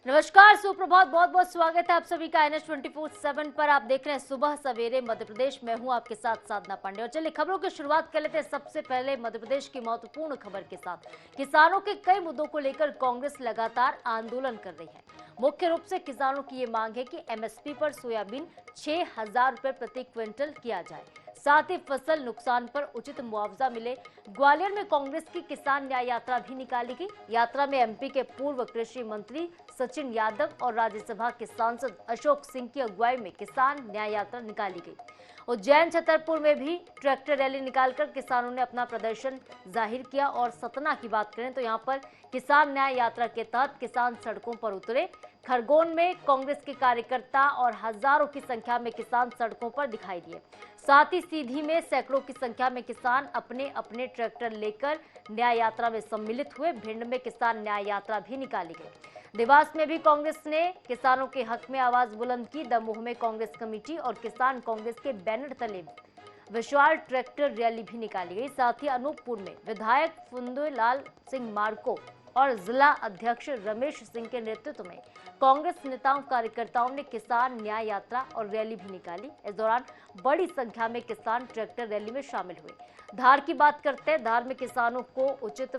नमस्कार, सुप्रभात, बहुत बहुत स्वागत है आप सभी का NH24/7 पर। आप देख रहे हैं सुबह सवेरे मध्य प्रदेश में। हूं आपके साथ साधना पांडे। और चलिए खबरों की शुरुआत कर लेते हैं सबसे पहले मध्य प्रदेश की महत्वपूर्ण खबर के साथ। किसानों के कई मुद्दों को लेकर कांग्रेस लगातार आंदोलन कर रही है। मुख्य रूप से किसानों की ये मांग है कि MSP पर सोयाबीन 6,000 रुपए प्रति क्विंटल किया जाए, साथ ही फसल नुकसान पर उचित मुआवजा मिले। ग्वालियर में कांग्रेस की किसान न्याय यात्रा भी निकाली गई। यात्रा में MP के पूर्व कृषि मंत्री सचिन यादव और राज्यसभा के सांसद अशोक सिंह की अगुवाई में किसान न्याय यात्रा निकाली गई। उज्जैन छतरपुर में भी ट्रैक्टर रैली निकालकर किसानों ने अपना प्रदर्शन जाहिर किया। और सतना की बात करें तो यहां पर किसान न्याय यात्रा के तहत किसान सड़कों पर उतरे। खरगोन में कांग्रेस के कार्यकर्ता और हजारों की संख्या में किसान सड़कों पर दिखाई दिए। साथ ही सीधी में सैकड़ों की संख्या में किसान अपने अपने ट्रैक्टर लेकर न्याय यात्रा में सम्मिलित हुए। भिंड में किसान न्याय यात्रा भी निकाली गई। देवास में भी कांग्रेस ने किसानों के हक में आवाज बुलंद की। दमोह में कांग्रेस कमेटी और किसान कांग्रेस के बैनर तले विशाल ट्रैक्टर रैली भी निकाली गई। साथ ही अनूपपुर में विधायक फुंदूलाल सिंह मार्को और जिला अध्यक्ष रमेश सिंह के नेतृत्व में कांग्रेस नेताओं कार्यकर्ताओं ने किसान न्याय यात्रा और रैली भी निकाली। इस दौरान बड़ी संख्या में किसान ट्रैक्टर रैली में शामिल हुए। धार की बात करते हैं। धार में किसानों को उचित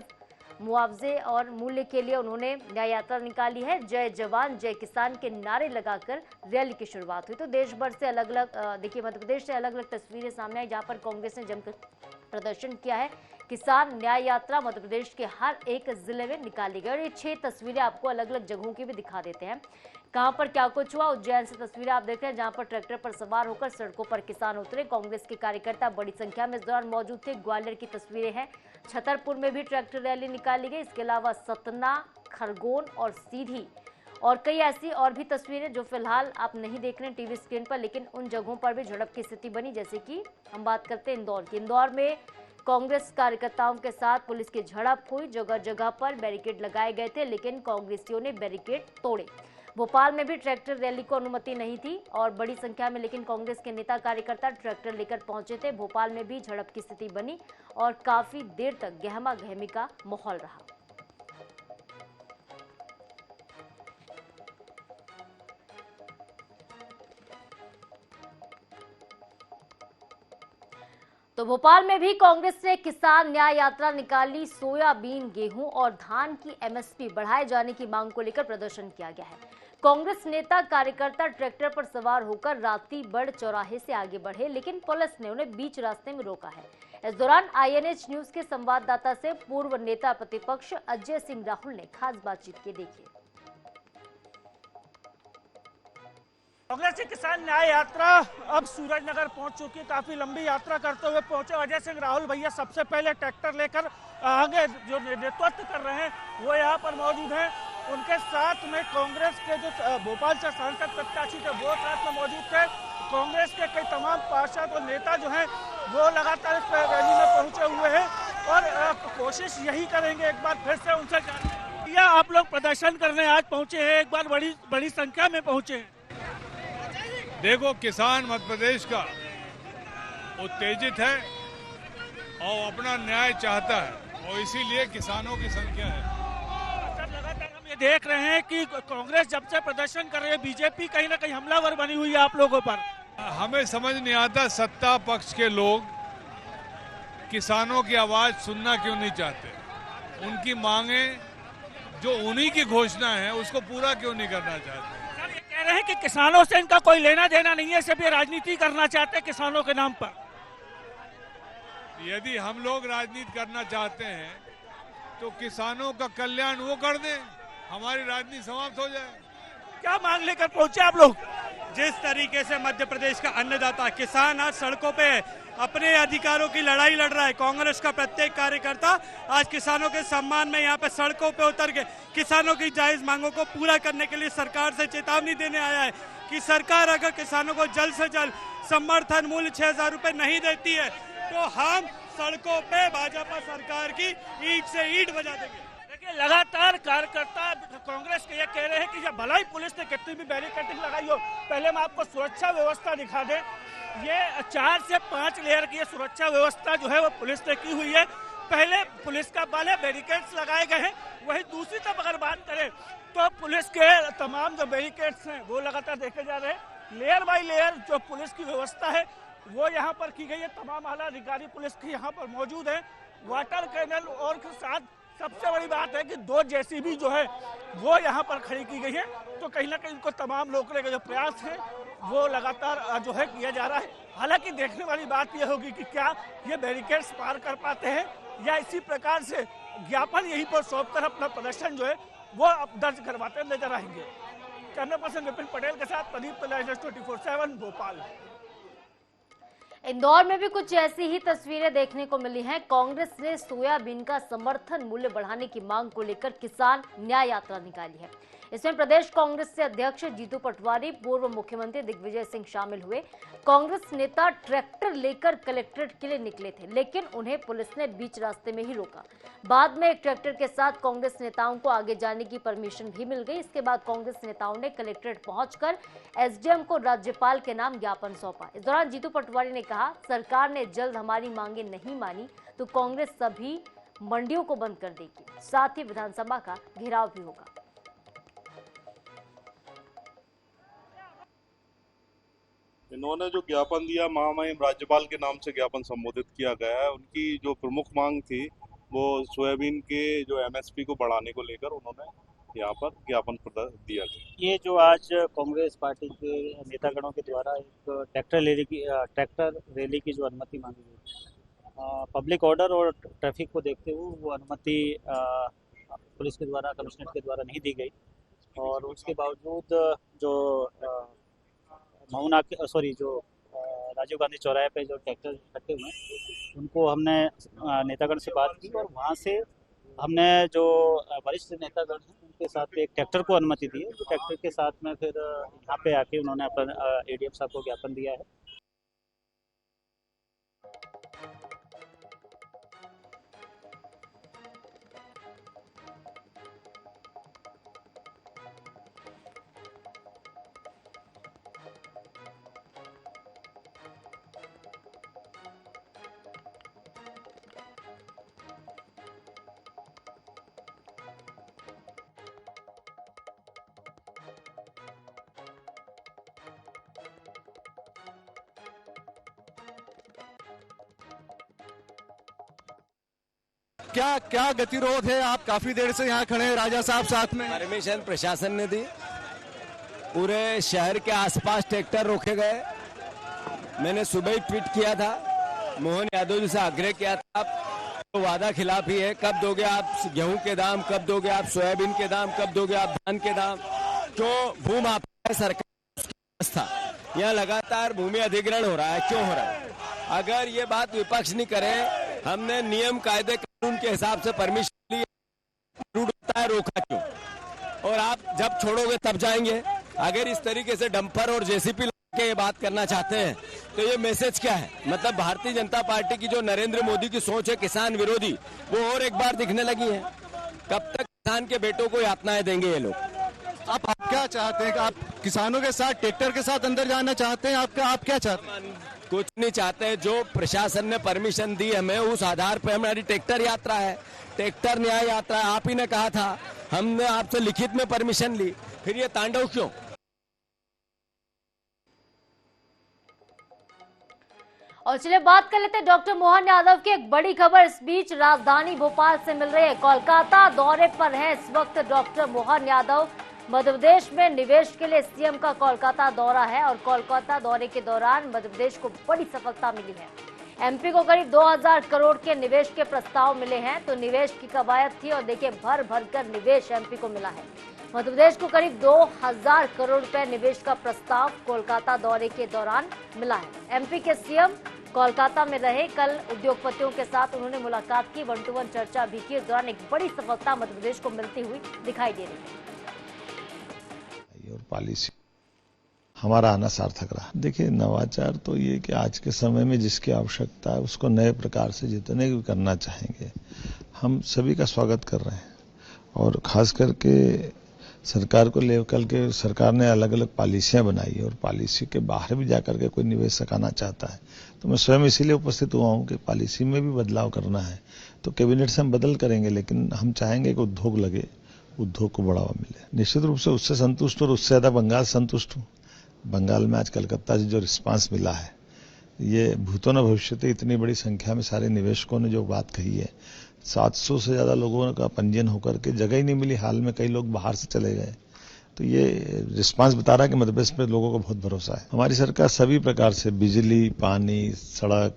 मुआवजे और मूल्य के लिए उन्होंने न्याय यात्रा निकाली है। जय जवान जय किसान के नारे लगाकर रैली की शुरुआत हुई। तो देश भर से अलग अलग देखिए मध्य प्रदेश से अलग अलग तस्वीरें सामने आई जहां पर कांग्रेस ने जमकर प्रदर्शन किया है। किसान न्याय यात्रा मध्य प्रदेश के हर एक जिले में निकाली गई। और ये 6 तस्वीरें आपको अलग अलग जगहों की भी दिखा देते हैं कहां पर क्या कुछ हुआ। उज्जैन से तस्वीरें आप देख रहे हैं जहां पर ट्रैक्टर पर सवार होकर सड़कों पर किसान उतरे। कांग्रेस के कार्यकर्ता बड़ी संख्या में इस दौरान मौजूद थे। ग्वालियर की तस्वीरें हैं। छतरपुर में भी ट्रैक्टर रैली निकाली गई। इसके अलावा सतना, खरगोन और सीधी और कई ऐसी और भी तस्वीरें जो फिलहाल आप नहीं देख रहे हैं टीवी स्क्रीन पर, लेकिन उन जगहों पर भी झड़प की स्थिति बनी। जैसे कि हम बात करते हैं इंदौर की। इंदौर में कांग्रेस कार्यकर्ताओं के साथ पुलिस की झड़प हुई। जगह जगह पर बैरिकेड लगाए गए थे, लेकिन कांग्रेसियों ने बैरिकेड तोड़े। भोपाल में भी ट्रैक्टर रैली को अनुमति नहीं थी और बड़ी संख्या में लेकिन कांग्रेस के नेता कार्यकर्ता ट्रैक्टर लेकर पहुंचे थे। भोपाल में भी झड़प की स्थिति बनी और काफी देर तक गहमा गहमी का माहौल रहा। तो भोपाल में भी कांग्रेस ने किसान न्याय यात्रा निकाली। सोयाबीन, गेहूं और धान की MSP बढ़ाए जाने की मांग को लेकर प्रदर्शन किया गया है। कांग्रेस नेता कार्यकर्ता ट्रैक्टर पर सवार होकर रातीबड़ चौराहे से आगे बढ़े, लेकिन पुलिस ने उन्हें बीच रास्ते में रोका है। इस दौरान INH न्यूज के संवाददाता से पूर्व नेता प्रतिपक्ष अजय सिंह राहुल ने खास बातचीत की। देखिए। कांग्रेस की किसान न्याय यात्रा अब सूरजनगर पहुंच चुकी है। काफी लंबी यात्रा करते हुए पहुंचे अजय सिंह राहुल भैया सबसे पहले ट्रैक्टर लेकर आगे जो नेतृत्व कर रहे हैं वो यहाँ पर मौजूद हैं। उनके साथ में कांग्रेस के जो भोपाल से सांसद प्रत्याशी थे वो साथ में मौजूद थे। कांग्रेस के कई तमाम पार्षद और नेता जो हैं वो लगातार इस रैली में पहुंचे हुए हैं और कोशिश यही करेंगे एक बार फिर से उनसे जानने। या आप लोग प्रदर्शन करने आज पहुंचे हैं, एक बार बड़ी संख्या में पहुंचे हैं। देखो, किसान मध्य प्रदेश का उत्तेजित है और अपना न्याय चाहता है और इसीलिए किसानों की संख्या है। लगातार हम ये देख रहे हैं कि कांग्रेस जब से प्रदर्शन कर रही है, बीजेपी कहीं ना कहीं हमलावर बनी हुई है आप लोगों पर। हमें समझ नहीं आता सत्ता पक्ष के लोग किसानों की आवाज सुनना क्यों नहीं चाहते। उनकी मांगे जो उन्हीं की घोषणा है उसको पूरा क्यों नहीं करना चाहते। कह रहे हैं कि किसानों से इनका कोई लेना देना नहीं है, सिर्फ ये राजनीति करना चाहते हैं किसानों के नाम पर। यदि हम लोग राजनीति करना चाहते हैं तो किसानों का कल्याण वो कर दें, हमारी राजनीति समाप्त हो जाए। क्या मांग लेकर पहुंचे आप लोग? जिस तरीके से मध्य प्रदेश का अन्नदाता किसान आज सड़कों पे अपने अधिकारों की लड़ाई लड़ रहा है, कांग्रेस का प्रत्येक कार्यकर्ता आज किसानों के सम्मान में यहाँ पे सड़कों पे उतर के किसानों की जायज मांगों को पूरा करने के लिए सरकार से चेतावनी देने आया है कि सरकार अगर किसानों को जल्द से जल्द समर्थन मूल्य 6,000 रुपए नहीं देती है तो हम सड़कों पे भाजपा सरकार की ईंट से ईंट बजा देंगे। देखिए, लगातार कार्यकर्ता कांग्रेस के ये कह रहे हैं कि जब भलाई पुलिस ने कितनी भी बैरिकेडिंग लगाई हो, पहले हम आपको सुरक्षा व्यवस्था दिखा दें। ये 4 से 5 लेयर की सुरक्षा व्यवस्था जो है वो पुलिस ने की हुई है। पहले पुलिस का बल है, बैरिकेड्स लगाए गए हैं। वही दूसरी तरफ अगर बात करें तो पुलिस के तमाम जो बैरिकेड्स हैं वो लगातार देखे जा रहे हैं। लेयर बाय लेयर जो पुलिस की व्यवस्था है वो यहाँ पर की गई है। तमाम आला अधिकारी पुलिस की यहाँ पर मौजूद है। वाटर कैनल और साथ सबसे बड़ी बात है कि 2 जेसीबी जो है वो यहाँ पर खड़ी की गई है। तो कहीं ना कहीं इनको तमाम रोकने का जो प्रयास है वो लगातार जो है किया जा रहा है। हालांकि देखने वाली बात यह होगी कि क्या ये बैरिकेड्स पार कर पाते हैं या इसी प्रकार से ज्ञापन यहीं पर सौंप कर अपना प्रदर्शन जो है वो अब दर्ज करवाते नजर आएंगे। कैमरा पर्सन विपिन पटेल के साथ प्रदीप तलाश 24/7 भोपाल। इंदौर में भी कुछ ऐसी ही तस्वीरें देखने को मिली हैं। कांग्रेस ने सोयाबीन का समर्थन मूल्य बढ़ाने की मांग को लेकर किसान न्याय यात्रा निकाली है। इसमें प्रदेश कांग्रेस से अध्यक्ष जीतू पटवारी, पूर्व मुख्यमंत्री दिग्विजय सिंह शामिल हुए। कांग्रेस नेता ट्रैक्टर लेकर कलेक्ट्रेट के लिए निकले थे, लेकिन उन्हें पुलिस ने बीच रास्ते में ही रोका। बाद में एक ट्रैक्टर के साथ कांग्रेस नेताओं को आगे जाने की परमिशन भी मिल गई। इसके बाद कांग्रेस नेताओं ने कलेक्ट्रेट पहुंचकर एसडीएम को राज्यपाल के नाम ज्ञापन सौंपा। इस दौरान जीतू पटवारी ने कहा, सरकार ने जल्द हमारी मांगे नहीं मानी तो कांग्रेस सभी मंडियों को बंद कर देगी, साथ ही विधानसभा का घेराव भी होगा। इन्होंने जो ज्ञापन दिया, महामहिम राज्यपाल के नाम से ज्ञापन संबोधित किया गया है। उनकी जो प्रमुख मांग थी वो सोयाबीन के जो एमएसपी को बढ़ाने को लेकर उन्होंने यहाँ पर ज्ञापन दिया गया। ये जो आज कांग्रेस पार्टी के नेतागणों के द्वारा एक ट्रैक्टर रैली की जो अनुमति मांगी गई, पब्लिक ऑर्डर और ट्रैफिक को देखते हुए वो अनुमति पुलिस के द्वारा, कमिश्नर के द्वारा नहीं दी गई। और उसके बावजूद जो जो राजीव गांधी चौराहे पे जो ट्रैक्टर इकट्ठे हुए उनको हमने नेतागण से बात की और वहाँ से हमने जो वरिष्ठ नेतागण हैं उनके साथ एक ट्रैक्टर को अनुमति दी है। तो ट्रैक्टर के साथ में फिर यहाँ पे आके उन्होंने अपना एडीएम साहब को ज्ञापन दिया है। क्या क्या गतिरोध है? आप काफी देर से यहाँ खड़े हैं, राजा साहब साथ में। परमिशन प्रशासन ने दी, पूरे शहर के आसपास ट्रैक्टर रोके गए। मैंने सुबह ही ट्वीट किया था, मोहन यादव जी से आग्रह किया था, आप तो वादा खिलाफी है, कब दोगे आप गेहूं के दाम, कब दोगे आप सोयाबीन के दाम, कब दोगे आप धान के दाम? क्यों भूमाफिया सरकार उसकी व्यवस्था, यहाँ लगातार भूमि अधिग्रहण हो रहा है, क्यों हो रहा है? अगर ये बात विपक्ष नहीं करे, हमने नियम कायदे कानून के हिसाब से परमिशन ली, होता है, रोका क्यों? और आप जब छोड़ोगे तब जाएंगे। अगर इस तरीके से डंपर और जेसीपी के ये बात करना चाहते हैं तो ये मैसेज क्या है? मतलब भारतीय जनता पार्टी की जो नरेंद्र मोदी की सोच है किसान विरोधी, वो और एक बार दिखने लगी है। कब तक किसान के बेटों को यातनाएं देंगे ये लोग? आप क्या चाहते हैं? आप किसानों के साथ, ट्रैक्टर के साथ अंदर जाना चाहते हैं? आप क्या चाहते हैं? कुछ नहीं चाहते। जो प्रशासन ने परमिशन दी हमें, उस आधार पर हमारी ट्रैक्टर यात्रा है, ट्रैक्टर न्याय यात्रा। आप ही ने कहा था, हमने आपसे लिखित में परमिशन ली, फिर ये तांडव क्यों? और चलिए बात कर लेते हैं डॉक्टर मोहन यादव की एक बड़ी खबर इस बीच राजधानी भोपाल से मिल रही है। कोलकाता दौरे पर है इस वक्त डॉक्टर मोहन यादव। मध्य प्रदेश में निवेश के लिए सीएम का कोलकाता दौरा है और कोलकाता दौरे के दौरान मध्य प्रदेश को बड़ी सफलता मिली है। एमपी को करीब 2000 करोड़ के निवेश के प्रस्ताव मिले हैं। तो निवेश की कवायद थी और देखिए भर भर कर निवेश एमपी को मिला है। मध्य प्रदेश को करीब 2000 करोड़ रुपए निवेश का प्रस्ताव कोलकाता दौरे के दौरान मिला है। एमपी के सीएम कोलकाता में रहे, कल उद्योगपतियों के साथ उन्होंने मुलाकात की, 1-to-1 चर्चा भी की। इस दौरान एक बड़ी सफलता मध्य प्रदेश को मिलती हुई दिखाई दे रही है। और पॉलिसी हमारा आना सार्थक रहा। देखिए, नवाचार तो ये कि आज के समय में जिसकी आवश्यकता है उसको नए प्रकार से जितने भी करना चाहेंगे, हम सभी का स्वागत कर रहे हैं। और खास करके सरकार को लेकर के सरकार ने अलग अलग पॉलिसियां बनाई और पॉलिसी के बाहर भी जाकर के कोई निवेशक आना चाहता है तो मैं स्वयं इसीलिए उपस्थित हुआ हूं कि पॉलिसी में भी बदलाव करना है तो कैबिनेट से हम बदल करेंगे, लेकिन हम चाहेंगे कि उद्योग लगे, उद्योग को बढ़ावा मिले। निश्चित रूप से उससे संतुष्ट और उससे ज्यादा बंगाल संतुष्ट हूं। बंगाल में आज कलकत्ता से जो रिस्पांस मिला है, ये भूतो न भविष्यति, इतनी बड़ी संख्या में सारे निवेशकों ने जो बात कही है, 700 से ज्यादा लोगों का पंजीयन होकर के जगह ही नहीं मिली, हाल में कई लोग बाहर से चले गए। तो ये रिस्पांस बता रहा है कि मध्य प्रदेश में लोगों को बहुत भरोसा है। हमारी सरकार सभी प्रकार से बिजली, पानी, सड़क,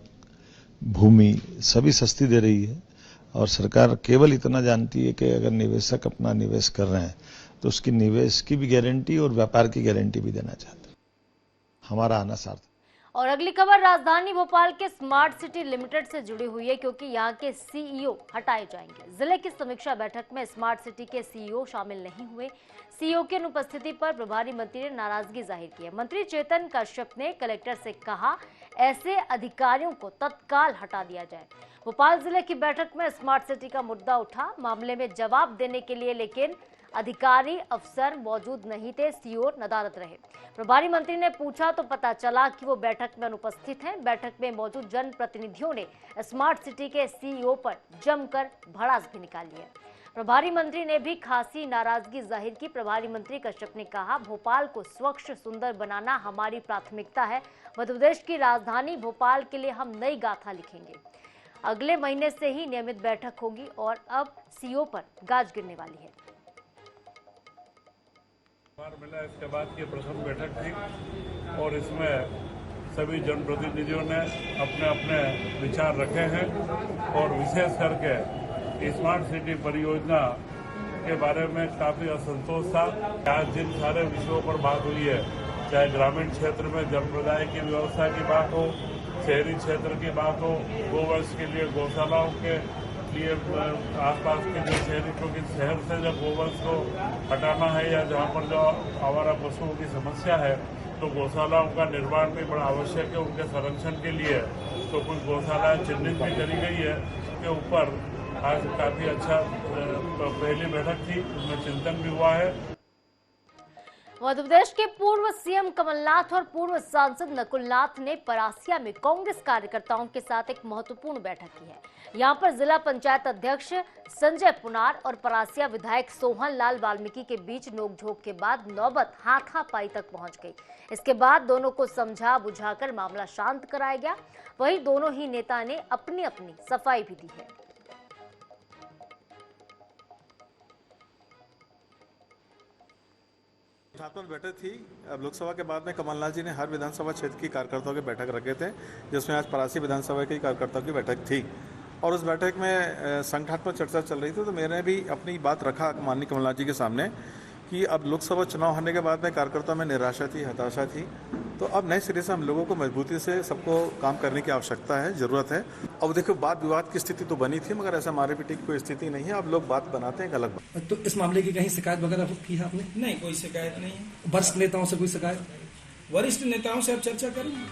भूमि सभी सस्ती दे रही है और सरकार केवल इतना जानती है कि अगर निवेशक अपना निवेश कर रहे हैं तो उसकी निवेश की भी गारंटी और व्यापार की गारंटी भी देना चाहते हैं। हमारा आना सार्थक। और अगली खबर राजधानी भोपाल के स्मार्ट सिटी लिमिटेड से जुड़ी हुई है, क्योंकि यहाँ के सीईओ हटाए जाएंगे। जिले की समीक्षा बैठक में स्मार्ट सिटी के सीईओ शामिल नहीं हुए। सीईओ की अनुपस्थिति पर प्रभारी मंत्री ने नाराजगी जाहिर की है। मंत्री चेतन कश्यप ने कलेक्टर से कहा, ऐसे अधिकारियों को तत्काल हटा दिया जाए। भोपाल जिले की बैठक में स्मार्ट सिटी का मुद्दा उठा। मामले में जवाब देने के लिए लेकिन अधिकारी अफसर मौजूद नहीं थे, सीईओ नदारद रहे। प्रभारी मंत्री ने पूछा तो पता चला कि वो बैठक में अनुपस्थित हैं। बैठक में मौजूद जनप्रतिनिधियों ने स्मार्ट सिटी के सीईओ पर जमकर भड़ास भी निकाल लिया। प्रभारी मंत्री ने भी खासी नाराजगी जाहिर की। प्रभारी मंत्री कश्यप ने कहा, भोपाल को स्वच्छ सुंदर बनाना हमारी प्राथमिकता है। मध्य प्रदेश की राजधानी भोपाल के लिए हम नई गाथा लिखेंगे। अगले महीने से ही नियमित बैठक होगी और अब सीईओ पर गाज गिरने वाली है। मिला इसके बाद की प्रथम बैठक थी और इसमें सभी जनप्रतिनिधियों ने अपने अपने विचार रखे हैं और विशेष करके स्मार्ट सिटी परियोजना के बारे में काफी असंतोष था। आज जिन सारे विषयों पर बात हुई है, चाहे ग्रामीण क्षेत्र में जनप्रदाय की व्यवस्था की बात हो, शहरी क्षेत्र की बात हो, गोवंश के लिए गौशालाओं के लिए आसपास के जो शहरी, क्योंकि शहर से जब गोवंश को हटाना है या जहाँ पर जो आवारा पशुओं की समस्या है तो गौशालाओं का निर्माण भी बड़ा आवश्यक है उनके संरक्षण के लिए। तो कुछ गौशालाएं चिन्हित भी करी गई है। उसके ऊपर आज काफी अच्छा पहली बैठक थी, उसमें चिंतन भी हुआ है। मध्य प्रदेश के पूर्व सीएम कमलनाथ और पूर्व सांसद नकुलनाथ ने परासिया में कांग्रेस कार्यकर्ताओं के साथ एक महत्वपूर्ण बैठक की है। यहां पर जिला पंचायत अध्यक्ष संजय पुनार और परासिया विधायक सोहन लाल वाल्मीकि के बीच नोकझोंक के बाद नौबत हाथापाई तक पहुंच गई। इसके बाद दोनों को समझा बुझाकर मामला शांत कराया गया। वहीं दोनों ही नेता ने अपनी अपनी सफाई भी दी है। बैठक थी। अब लोकसभा के बाद में कमलनाथ जी ने हर विधानसभा क्षेत्र की कार्यकर्ताओं की बैठक रखे थे, जिसमें आज परासी विधानसभा की कार्यकर्ताओं की बैठक थी और उस बैठक में संगठनात्मक चर्चा चल रही थी। तो मैंने भी अपनी बात रखा माननीय कमलनाथ जी के सामने कि अब लोकसभा चुनाव होने के बाद में कार्यकर्ताओं में निराशा थी, हताशा थी। तो अब नए सिरे से हम लोगों को मजबूती से सबको काम करने की आवश्यकता है, जरूरत है। अब देखो, वाद विवाद की स्थिति तो बनी थी, मगर ऐसा मारे पीटे की कोई स्थिति नहीं है। अब लोग बात बनाते हैं, गलत बात। तो इस मामले की कहीं शिकायत वगैरह की है आपने? नहीं, कोई शिकायत नहीं है। वरिष्ठ नेताओं से कोई शिकायत? वरिष्ठ नेताओं से अब चर्चा करेंगे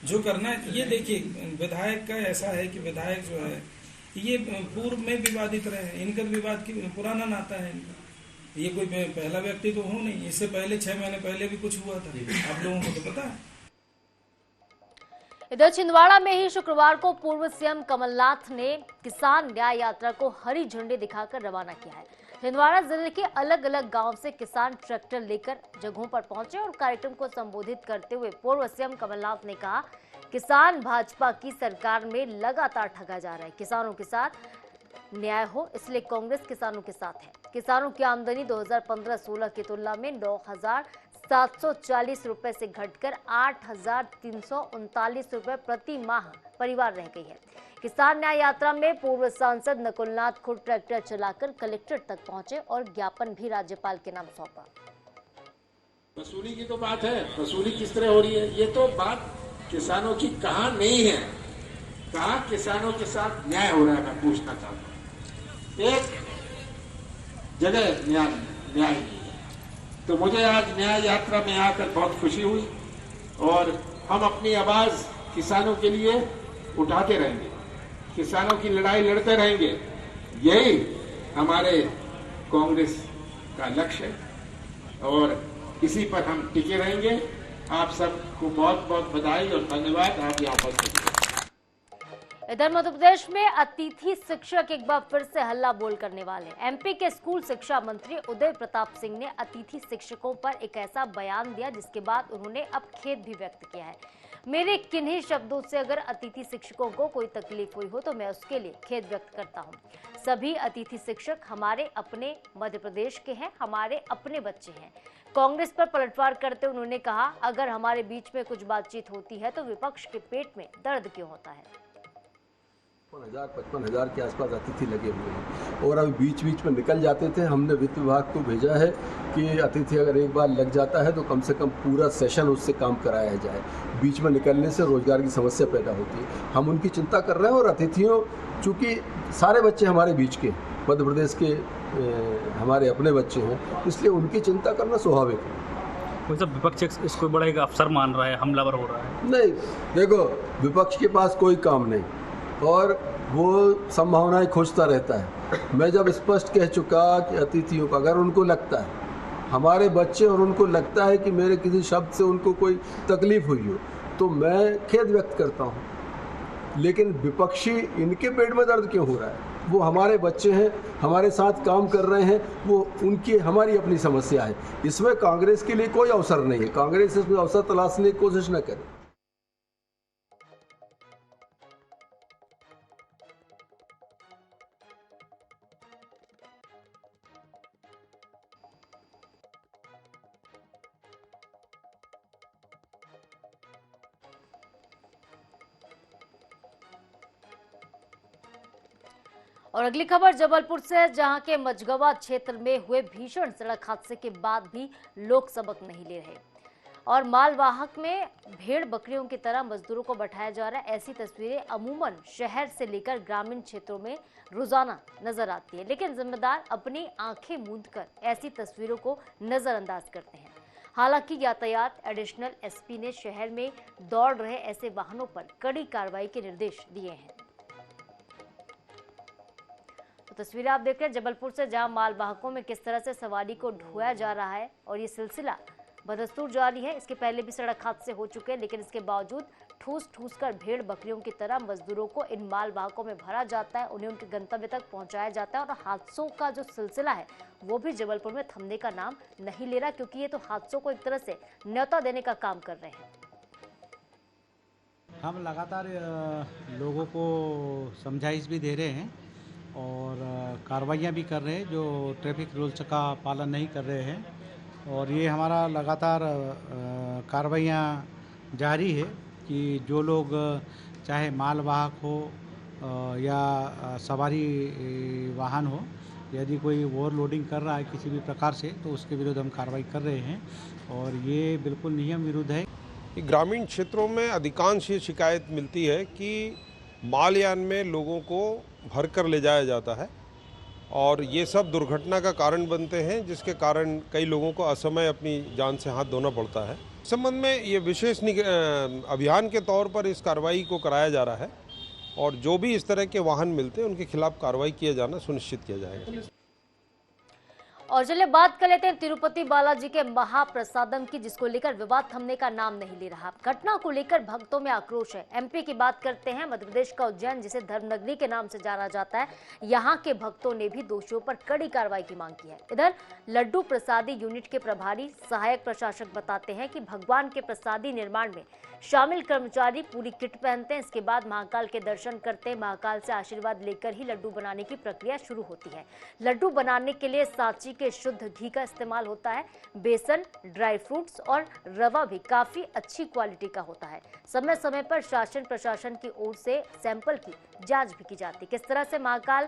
जो करना है। ये देखिए, विधायक का ऐसा है कि विधायक जो है ये पूर्व में विवादित रहे, इनका विवाद की पुराना नाता है इनका। ये कोई पहला व्यक्ति तो हो नहीं, इससे पहले 6 महीने पहले भी कुछ हुआ था, आप लोगों को तो पता है। इधर छिंदवाड़ा में ही शुक्रवार को पूर्व सीएम कमलनाथ ने किसान न्याय यात्रा को हरी झंडी दिखाकर रवाना किया है। छिंदवाड़ा जिले के अलग अलग गांव से किसान ट्रैक्टर लेकर जगहों पर पहुंचे और कार्यक्रम को संबोधित करते हुए पूर्व सीएम कमलनाथ ने कहा, किसान भाजपा की सरकार में लगातार ठगा जा रहा है। किसानों के साथ न्याय हो, इसलिए कांग्रेस किसानों के साथ है। किसानों की आमदनी 2015-16 की तुलना में 9,740 रुपए से घटकर 8,339 रुपए प्रति माह परिवार रह गई है। किसान न्याय यात्रा में पूर्व सांसद नकुलनाथ खुद ट्रैक्टर चलाकर कलेक्ट्रेट तक पहुंचे और ज्ञापन भी राज्यपाल के नाम सौंपा। वसूली की तो बात है, वसूली किस तरह हो रही है, ये तो बात किसानों की कहाँ नहीं है, कहाँ किसानों के साथ न्याय हो रहा है, मैं पूछना चाहता हूँ। एक जगह न्याय नहीं है। तो मुझे आज न्याय यात्रा में आकर बहुत खुशी हुई और हम अपनी आवाज किसानों के लिए उठाते रहेंगे, किसानों की लड़ाई लड़ते रहेंगे। यही हमारे कांग्रेस का लक्ष्य है और इसी पर हम टिके रहेंगे। आप सबको बहुत बहुत बधाई और धन्यवाद। आप यहाँ उपस्थित हैं। इधर मध्य प्रदेश में अतिथि शिक्षक एक बार फिर से हल्ला बोल करने वाले। एमपी के स्कूल शिक्षा मंत्री उदय प्रताप सिंह ने अतिथि शिक्षकों पर एक ऐसा बयान दिया जिसके बाद उन्होंने अब खेद भी व्यक्त किया है। मेरे किन्हीं शब्दों से अगर अतिथि शिक्षकों को कोई तकलीफ हुई हो तो मैं उसके लिए खेद व्यक्त करता हूं। सभी अतिथि शिक्षक हमारे अपने मध्य प्रदेश के हैं, हमारे अपने बच्चे हैं। कांग्रेस पर पलटवार करते उन्होंने कहा, अगर हमारे बीच में कुछ बातचीत होती है तो विपक्ष के पेट में दर्द क्यों होता है। 55,000 के आसपास अतिथि लगे हुए हैं और अभी बीच बीच में निकल जाते थे। हमने वित्त विभाग को भेजा है कि अतिथि अगर एक बार लग जाता है तो कम से कम पूरा सेशन उससे काम कराया जाए। बीच में निकलने से रोजगार की समस्या पैदा होती है। हम उनकी चिंता कर रहे हैं और अतिथियों, चूँकि सारे बच्चे हमारे बीच के मध्य प्रदेश के हमारे अपने बच्चे हैं, इसलिए उनकी चिंता करना स्वाभाविक है। तो विपक्ष इसको बड़ा एक अवसर मान रहा है, हमलावर हो रहा है। नहीं, देखो, विपक्ष के पास कोई काम नहीं और वो संभावनाएं खोजता रहता है। मैं जब स्पष्ट कह चुका कि अतिथियों को अगर उनको लगता है हमारे बच्चे और उनको लगता है कि मेरे किसी शब्द से उनको कोई तकलीफ हुई हो तो मैं खेद व्यक्त करता हूँ। लेकिन विपक्षी इनके पेट में दर्द क्यों हो रहा है? वो हमारे बच्चे हैं, हमारे साथ काम कर रहे हैं, वो उनकी हमारी अपनी समस्या है। इसमें कांग्रेस के लिए कोई अवसर नहीं है। कांग्रेस इसमें अवसर तलाशने की कोशिश न करे। और अगली खबर जबलपुर से है, जहां के मझगवा क्षेत्र में हुए भीषण सड़क हादसे के बाद भी लोग सबक नहीं ले रहे और मालवाहक में भेड़ बकरियों की तरह मजदूरों को बैठाया जा रहा है। ऐसी तस्वीरें अमूमन शहर से लेकर ग्रामीण क्षेत्रों में रोजाना नजर आती है, लेकिन जिम्मेदार अपनी आंखें मूंदकर ऐसी तस्वीरों को नजरअंदाज करते हैं। हालांकि यातायात एडिशनल एसपी ने शहर में दौड़ रहे ऐसे वाहनों पर कड़ी कार्रवाई के निर्देश दिए हैं। तो तस्वीरें आप देख रहे हैं जबलपुर से, जहां मालवाहकों में किस तरह से सवारी को ढोया जा रहा है और ये सिलसिला बदस्तूर जारी है। इसके पहले भी सड़क हादसे हो चुके हैं, लेकिन इसके बावजूद ठूस ठूस कर भेड़ बकरियों की तरह मजदूरों को इन मालवाहकों में भरा जाता है, उन्हें उनके गंतव्य तक पहुंचाया जाता है और हादसों का जो सिलसिला है वो भी जबलपुर में थमने का नाम नहीं ले रहा, क्योंकि ये तो हादसों को एक तरह से न्योता देने का काम कर रहे हैं। हम लगातार लोगों को समझाइश भी दे रहे हैं और कार्रवाइयाँ भी कर रहे हैं जो ट्रैफिक रूल्स का पालन नहीं कर रहे हैं, और ये हमारा लगातार कार्रवाइयाँ जारी है कि जो लोग चाहे मालवाहक हो या सवारी वाहन हो, यदि कोई ओवरलोडिंग कर रहा है किसी भी प्रकार से तो उसके विरुद्ध हम कार्रवाई कर रहे हैं और ये बिल्कुल नियम विरुद्ध है। ग्रामीण क्षेत्रों में अधिकांश ये शिकायत मिलती है कि मालयान में लोगों को भर कर ले जाया जाता है और ये सब दुर्घटना का कारण बनते हैं, जिसके कारण कई लोगों को असमय अपनी जान से हाथ धोना पड़ता है। इस संबंध में ये विशेष अभियान के तौर पर इस कार्रवाई को कराया जा रहा है और जो भी इस तरह के वाहन मिलते हैं उनके खिलाफ कार्रवाई किया जाना सुनिश्चित किया जाएगा। और चलिए बात कर लेते हैं तिरुपति बालाजी के महाप्रसादम की, जिसको लेकर विवाद थमने का नाम नहीं ले रहा। घटना को लेकर भक्तों में आक्रोश है। एमपी की बात करते हैं, मध्य प्रदेश का उज्जैन जिसे धर्मनगरी के नाम से जाना जाता है, यहाँ के भक्तों ने भी दोषियों पर कड़ी कार्रवाई की मांग की है। इधर लड्डू प्रसादी यूनिट के प्रभारी सहायक प्रशासक बताते हैं कि भगवान के प्रसादी निर्माण में शामिल कर्मचारी पूरी किट पहनते हैं। इसके बाद महाकाल के दर्शन करते हैं। महाकाल से आशीर्वाद लेकर ही लड्डू बनाने की प्रक्रिया शुरू होती है। लड्डू बनाने के लिए सांची के शुद्ध घी का इस्तेमाल होता है। बेसन, ड्राई फ्रूट्स और रवा भी काफी अच्छी क्वालिटी का होता है। समय समय पर शासन प्रशासन की ओर से सैंपल की जांच भी की जाती है। किस तरह से महाकाल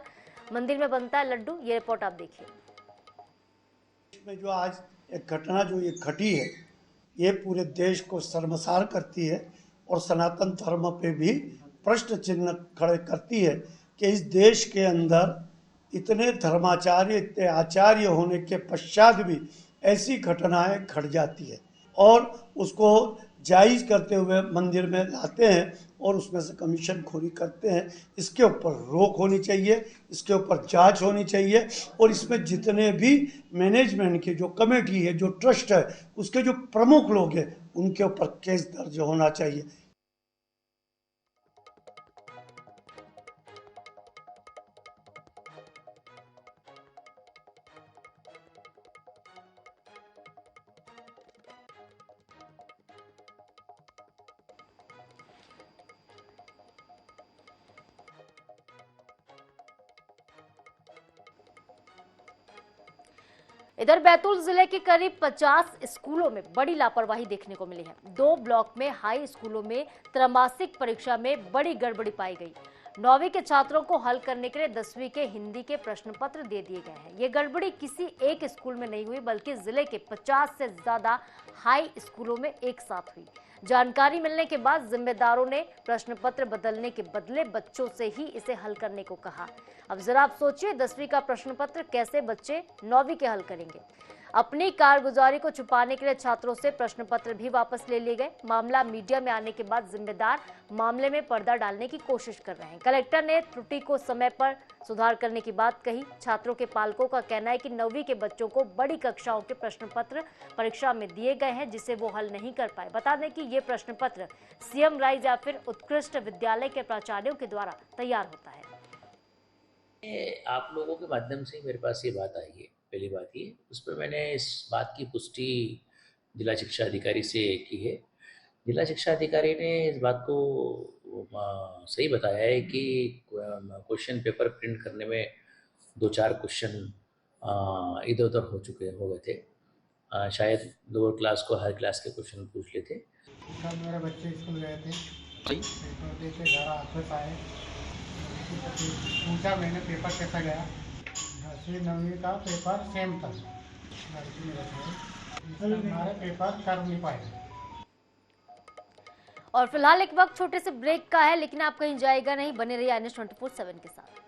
मंदिर में बनता है लड्डू, ये रिपोर्ट आप देखिए। इसमें जो आज एक घटना जो ये घटी है, ये पूरे देश को शर्मसार करती है और सनातन धर्म पे भी प्रश्न चिन्ह खड़े करती है कि इस देश के अंदर इतने धर्माचार्य, इतने आचार्य होने के पश्चात भी ऐसी घटनाएं घट जाती है और उसको जायज़ करते हुए मंदिर में लाते हैं और उसमें से कमीशन खोरी करते हैं। इसके ऊपर रोक होनी चाहिए, इसके ऊपर जांच होनी चाहिए और इसमें जितने भी मैनेजमेंट की जो कमेटी है, जो ट्रस्ट है, उसके जो प्रमुख लोग हैं, उनके ऊपर केस दर्ज होना चाहिए। इधर बैतूल जिले के करीब 50 स्कूलों में बड़ी लापरवाही देखने को मिली है। 2 ब्लॉक में हाई स्कूलों में त्रैमासिक परीक्षा में बड़ी गड़बड़ी पाई गई। 9वीं के छात्रों को हल करने के लिए 10वीं के हिंदी के प्रश्न पत्र दे दिए गए हैं। ये गड़बड़ी किसी एक स्कूल में नहीं हुई, बल्कि जिले के 50 से ज्यादा हाई स्कूलों में एक साथ हुई। जानकारी मिलने के बाद जिम्मेदारों ने प्रश्न पत्र बदलने के बदले बच्चों से ही इसे हल करने को कहा। अब जरा आप सोचिए, 10वीं का प्रश्न पत्र कैसे बच्चे 9वीं के हल करेंगे। अपनी कारगुजारी को छुपाने के लिए छात्रों से प्रश्न पत्र भी वापस ले लिए गए। मामला मीडिया में आने के बाद जिम्मेदार मामले में पर्दा डालने की कोशिश कर रहे हैं। कलेक्टर ने त्रुटि को समय पर सुधार करने की बात कही। छात्रों के पालकों का कहना है कि 9वीं के बच्चों को बड़ी कक्षाओं के प्रश्न पत्र परीक्षा में दिए गए हैं, जिसे वो हल नहीं कर पाए। बता दें कि ये प्रश्न पत्र सीएम राइज या फिर उत्कृष्ट विद्यालय के प्राचार्यों के द्वारा तैयार होता है। आप लोगों के माध्यम से मेरे पास ये बात आई है। पहली बात ये, उस पर मैंने इस बात की पुष्टि जिला शिक्षा अधिकारी से की है। जिला शिक्षा अधिकारी ने इस बात को सही बताया है कि क्वेश्चन पेपर प्रिंट करने में 2-4 क्वेश्चन इधर उधर हो गए थे। शायद लोअर क्लास को हायर क्लास के क्वेश्चन पूछ लेते। कल मेरे बच्चे स्कूल गए थे, पेपर दे के घर वापस आए, पूछा मैंने पेपर कैसा गया। 10वीं 9वीं का पेपर सेम था, हमारे पेपर कर नहीं पाए। और फिलहाल एक वक्त छोटे से ब्रेक का है, लेकिन आप कहीं जाएगा नहीं, बने रहिए INS 24/7 के साथ।